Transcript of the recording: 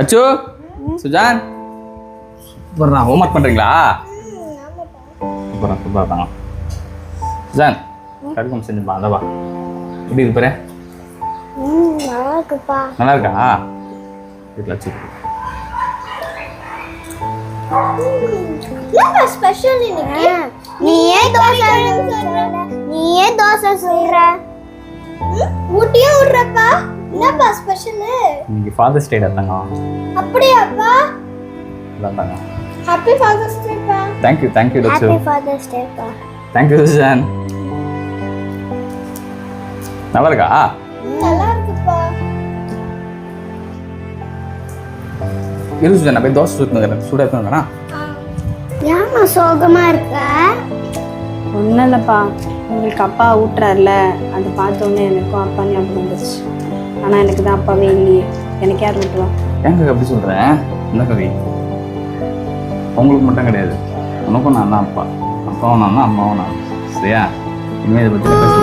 அச்சு சுஜான் சூப்பர்ண்ணா ஹோம்ஒர்க் பண்ணுறீங்களா? சூப்பரா சூப்பராக தாங்க சுஜான் கடுக்கம் செஞ்சுப்பா அந்தவா எப்படி இருக்கு பாரு. நல்லா இருக்குப்பா. நல்லா இருக்கா? வீட்டில் வச்சு என்னப்பா ஸ்பெஷல் இன்னைக்கு? நீ ஏன் தோசை சொல்ற? ஊட்டியே விடுறப்பா. என்னப்பா ஸ்பெஷல்? இன்னைக்கு ஃபாதர்ஸ் டே தாங்க. அப்படியாப்பா? அதான் தாங்க. ஹாப்பி ஃபாதர்ஸ் டேப்பா. தேங்க்யூ தேங்க்யூ டச்சு. ஹாப்பி ஃபாதர்ஸ் டேப்பா. தேங்க்யூ சுஜான். நல்லா இருக்கா? நல்லா இருக்குப்பா. இரு சுஜான் நான் போய் தோசை சுட்டுங்கிறேன். சூடாக இருக்குங்கண்ணா. ஏம்மா சோகமா இருக்க? ஒன்றும் இல்லைப்பா, உங்களுக்கு அப்பா ஊட்டுறாருல அதை பார்த்தோன்னே எனக்கும் அப்பா ஞாபகம் வந்துருச்சு. ஆனால் எனக்கு தான் அப்பாவே இல்லையே, எனக்கு யார் ஊட்டுவா? ஏங்க அப்படி சொல்கிறேன்? என்ன கவி உங்களுக்கு மட்டும் கிடையாது, உனக்கும் நான் தான் அப்பா, அப்பாவும் நான் தான் அம்மாவும் நான். சரியா? இனிமேல் இதை பற்றி பேச